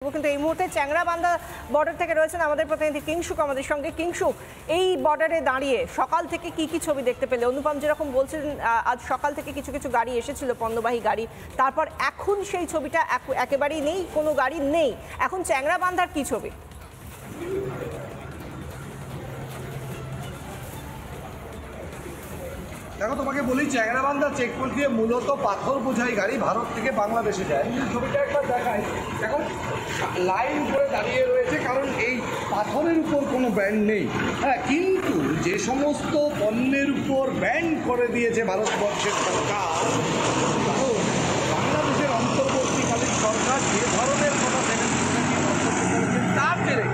কিন্তু এই মুহূর্তে চ্যাংড়াবান্ধা বর্ডার থেকে রয়েছেন আমাদের প্রতিনিধি কিংশুক আমাদের সঙ্গে। কিংশুক, এই বর্ডারে দাঁড়িয়ে সকাল থেকে কি কি ছবি দেখতে পেলে? অনুপম যেরকম বলছেন আজ সকাল থেকে কিছু কিছু গাড়ি এসেছিল, পণ্যবাহী গাড়ি, তারপর এখন সেই ছবিটা একেবারেই নেই, কোনো গাড়ি নেই। এখন চ্যাংড়াবান্ধার কি ছবি? দেখো, তোমাকে বলি, চ্যাংড়াবান্ধা চেকপোস্ট দিয়ে মূলত পাথর বোঝাই গাড়ি ভারত থেকে বাংলাদেশে যায়। ছবিটা একবার দেখায়। এখন লাইন করে দাঁড়িয়ে রয়েছে, কারণ এই পাথরের উপর কোনো ব্যান্ড নেই। হ্যাঁ, কিন্তু যে সমস্ত পণ্যের উপর ব্যান্ড করে দিয়েছে ভারতবর্ষের সরকার, বাংলাদেশের অন্তর্বর্তীকালীন সরকার যে ধরনের কথা তার জেরে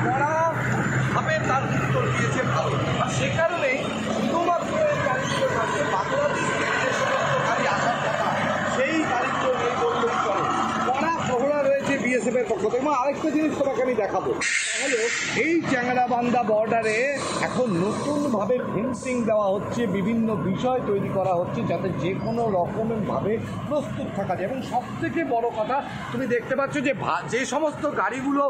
কড়াভাবে তার উত্তর দিয়েছে ভারত। সে কারণেই শুধুমাত্র এই গাড়িগুলো থাকবে বাংলাদেশ থেকে যে সমস্ত গাড়ি আসার কথা, সেই গাড়িগুলো নেই বললেই চলে। কড়া পহরা রয়েছে বিএসএফের পক্ষ থেকে। আরেকটা জিনিস তোমাকে আমি দেখাবো, তাহলে এই চ্যাংড়াবান্ধা বর্ডারে এখন নতুনভাবে ফেন্সিং দেওয়া হচ্ছে, বিভিন্ন বিষয় তৈরি করা হচ্ছে যাতে যে কোনো রকমভাবে প্রস্তুত থাকা যায়। এবং সবথেকে বড় কথা, তুমি দেখতে পাচ্ছ যে যে সমস্ত গাড়িগুলো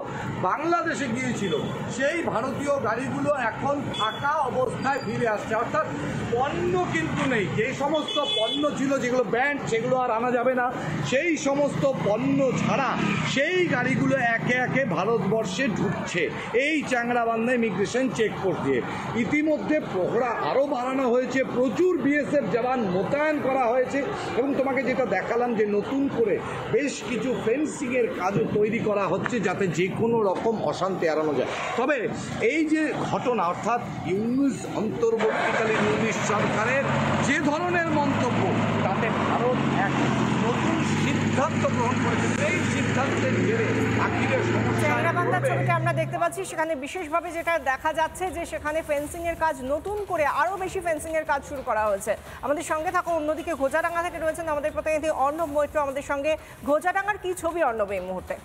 বাংলাদেশে গিয়েছিল সেই ভারতীয় গাড়িগুলো এখন ফাঁকা অবস্থায় ফিরে আসছে, অর্থাৎ পণ্য কিন্তু নেই। যে সমস্ত পণ্য ছিল যেগুলো ব্যান্ড, সেগুলো আর আনা যাবে না। সেই সমস্ত পণ্য ছাড়া সেই গাড়িগুলো একে একে ভারতবর্ষে ঢুকছে এই চ্যাংড়াবান্ধা ইমিগ্রেশন চেকপোস্ট দিয়ে। ইতিমধ্যে প্রহরা আরও বাড়ানো হয়েছে, প্রচুর বিএসএফ জওয়ান মোতায়েন করা হয়েছে। এবং তোমাকে যেটা দেখালাম যে নতুন করে বেশ কিছু ফেন্সিংয়ের কাজও তৈরি করা হচ্ছে যাতে যে কোনো রকম অশান্তি এড়ানো যায়। তবে এই যে ঘটনা, অর্থাৎ ইউনুস অন্তর্বর্তীকালীন ইউনুস সরকারের যে ধরনের মন্তব্য, তাতে ভারত এক নতুন সিদ্ধান্ত গ্রহণ করেছে। এই সিদ্ধান্তের জেরে আখিরের চ্যাংড়াবান্ধার ছবিতে আমরা দেখতে পাচ্ছি, সেখানে বিশেষভাবে যেটা দেখা যাচ্ছে যে সেখানে ফেন্সিং এর কাজ নতুন করে আরো বেশি ফেন্সিং এর কাজ শুরু করা হয়েছে। আমাদের সঙ্গে থাকো, অন্যদিকে ঘোজাডাঙ্গা থেকে রয়েছেন আমাদের প্রতিনিধি অর্ণব মৈত্র আমাদের সঙ্গে। ঘোজাডাঙ্গার কি ছবি অর্ণব এই মুহূর্তে?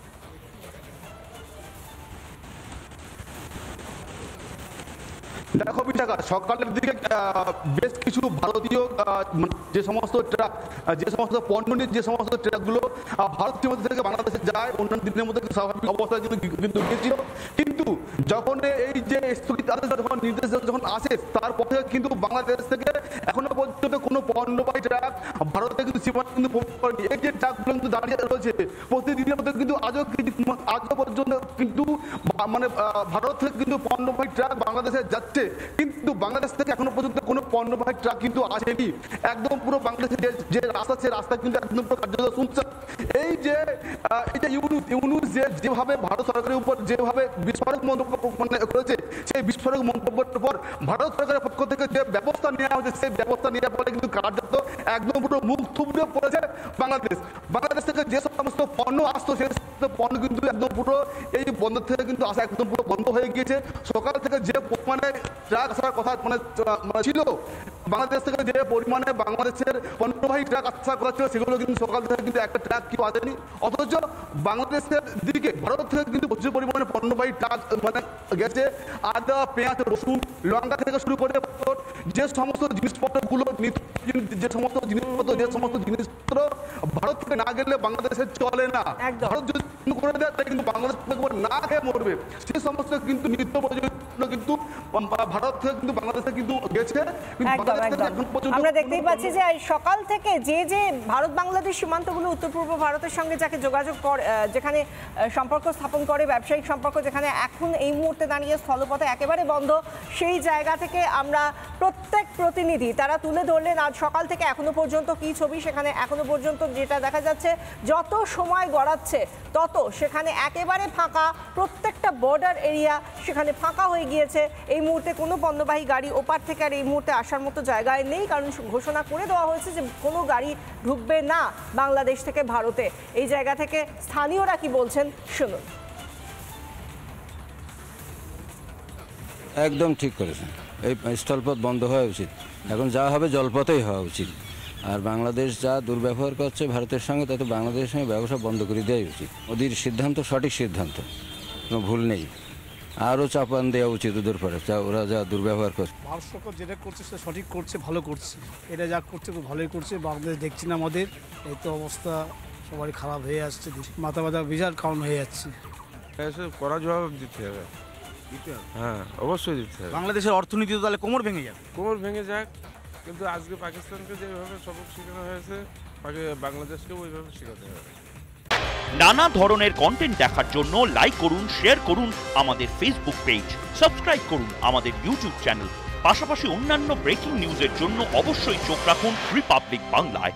দেখো বিশাখা, সকালের দিকে বেশ কিছু ভারতীয় যে সমস্ত ট্রাক, যে সমস্ত পণ্য নিয়ে যে সমস্ত ট্রাকগুলো ভারতের মধ্যে থেকে বাংলাদেশে যায়, অন্যান্য দিনের মধ্যে স্বাভাবিক অবস্থায় কিন্তু গিয়েছিল। কিন্তু যখন এই যে স্থগিত আদেশ যখন নির্দেশ যখন আসে, তারপর থেকে কিন্তু বাংলাদেশ থেকে এখনো পর্যন্ত কোনো পণ্যবাহী ট্রাক ভারতে কিন্তু সীমানা কিন্তু প্রবেশ করেনি। এই যে ট্রাকগুলো কিন্তু দাঁড়িয়ে রয়েছে, প্রতিদিনের মধ্যে কিন্তু আজও পর্যন্ত কিন্তু মানে ভারত থেকে কিন্তু পণ্যবাহী ট্রাক বাংলাদেশে যাচ্ছে, কিন্তু বাংলাদেশ থেকে এখনো পর্যন্ত কোনো পণ্যবাহী ট্রাক কিন্তু আসেনি। একদম পুরো বাংলাদেশের যে রাস্তা, সে রাস্তা কিন্তু একদম পুরো কার্যত শুনছে। এই যে ইউনুস যেভাবে ভারত সরকারের উপর যেভাবে বিস্ফোরক মন্তব্য করেছে, সেই বিস্ফোরক মন্তব্যের পর ভারত সরকারের পক্ষ থেকে যে ব্যবস্থা নেওয়া হয়েছে, সেই ব্যবস্থা নেওয়ার পরে কিন্তু কার্যত একদম পুরো মুখ থুবড়ে পড়েছে বাংলাদেশ থেকে যে সমস্ত পণ্য আসতো, সেই সমস্ত পণ্য কিন্তু একদম পুরো এই বন্দর থেকে কিন্তু আসা একদম পুরো বন্ধ হয়ে গিয়েছে। সকাল থেকে যে পরিমাণে ট্রাক আসার কথা ছিল বাংলাদেশ থেকে, যে পরিমাণে বাংলাদেশের পণ্যবাহী ট্রাক আসার কথা ছিল, সেগুলো কিন্তু সকাল থেকে কিন্তু একটা ট্রাক কেউ আসেনি। অথচ বাংলাদেশের দিকে ভারত থেকে কিন্তু প্রচুর পরিমাণে পণ্যবাহী ট্রাক গেছে। আদা, পেঁয়াজ, রসুন, লঙ্কা থেকে শুরু করে যে সমস্ত জিনিসপত্রগুলো, যে সমস্ত জিনিসপত্র ভারত থেকে না গেলে বাংলাদেশে চলে না। ভারত যদি করে দেয় তাই কিন্তু বাংলাদেশ না খেয়ে মরবে। সেই সমস্ত কিন্তু নিত্য প্রয়োজনীয় কিন্তু ভারত থেকে কিন্তু বাংলাদেশে কিন্তু গেছে। আমরা দেখতেই পাচ্ছি যে সকাল থেকে যে ভারত বাংলাদেশ সীমান্তগুলো উত্তর পূর্ব ভারতের সঙ্গে যাকে যোগাযোগ করে, যেখানে সম্পর্ক স্থাপন করে, ব্যবসায়িক সম্পর্ক, যেখানে এখন এই মুহূর্তে দাঁড়িয়ে স্থলপথে একেবারে বন্ধ, সেই জায়গা থেকে আমরা প্রত্যেক প্রতিনিধি তারা তুলে ধরলেন আজ সকাল থেকে এখনো পর্যন্ত কি ছবি। সেখানে এখনো পর্যন্ত যেটা দেখা যাচ্ছে, যত সময় গড়াচ্ছে তত সেখানে একেবারে ফাঁকা, প্রত্যেকটা বর্ডার এরিয়া সেখানে ফাঁকা হয়ে গিয়েছে। এই মুহূর্তে কোনো পণ্যবাহী গাড়ি ওপার থেকে আর এই মুহূর্তে আসার মতো জায়গায় নেই, কারণ ঘোষণা করে দেওয়া হয়েছে যে কোনো গাড়ি ঢুকবে না বাংলাদেশ থেকে ভারতে। এই জায়গা থেকে স্থানীয়রা কি বলছেন শুনুন। একদম ঠিক করেছেন, এই স্থলপথ বন্ধ হওয়া উচিত। এখন যা হবে জলপথেই হওয়া উচিত। আর বাংলাদেশ যা দুর্ব্যবহার করছে ভারতের সঙ্গে, তাতে বাংলাদেশের সঙ্গে ব্যবসা বন্ধ করে দেওয়াই উচিত। ওদের সিদ্ধান্ত সঠিক সিদ্ধান্ত, কোনো ভুল নেই। আরও চাপান দেওয়া উচিত ওদের পরে, ওরা যা দুর্ব্যবহার করছে। ভারত সরকার যেটা করছে সেটা সঠিক করছে, ভালো করছে। এটা যা করছে খুব ভালোই করছে। বাংলাদেশ দেখছি না আমাদের এই তো অবস্থা, সবারই খারাপ হয়ে আসছে, মাথা ব্যথা বিশাল কারণ হয়ে যাচ্ছে। এসব করা জবাব দিতে হবে। হ্যাঁ, অবশ্যই দিতে হবে। বাংলাদেশের অর্থনীতি তো তাহলে কোমর ভেঙে যাবে। কোমর ভেঙে যাক, কিন্তু আজকে পাকিস্তানকে যেভাবে সবক শেখানো হয়েছে, বাংলাদেশকেও ওইভাবে শেখাতে হবে। নানা ধরনের কন্টেন্ট দেখার জন্য লাইক করুন, শেয়ার করুন আমাদের ফেসবুক পেজ, সাবস্ক্রাইব করুন আমাদের ইউটিউব চ্যানেল। পাশাপাশি অন্যান্য ব্রেকিং নিউজের জন্য অবশ্যই চোখ রাখুন রিপাবলিক বাংলায়।